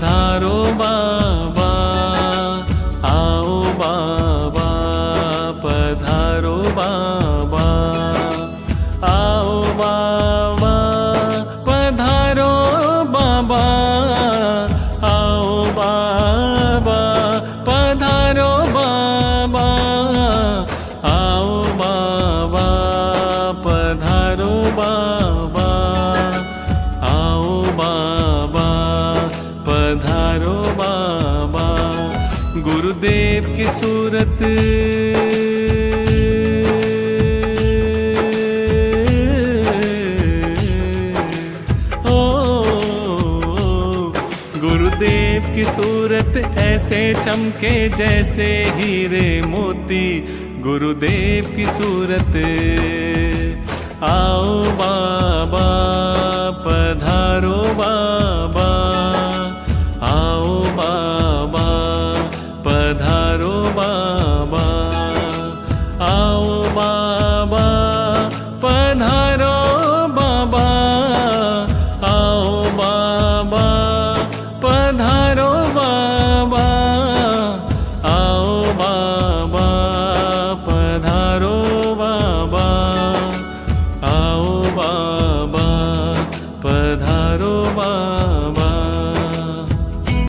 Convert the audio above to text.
पधारो बाबा, आओ बाबा, पधारो बाबा, आओ बाबा, पधारो बाबा, आओ बाबा, पधारो बाबा, आओ बाबा, पधारो बाबा, आओ बाबा, पधारो बाबा। गुरुदेव की सूरत गुरुदेव की सूरत ऐसे चमके जैसे हीरे मोती, गुरुदेव की सूरत। आओ बाबा,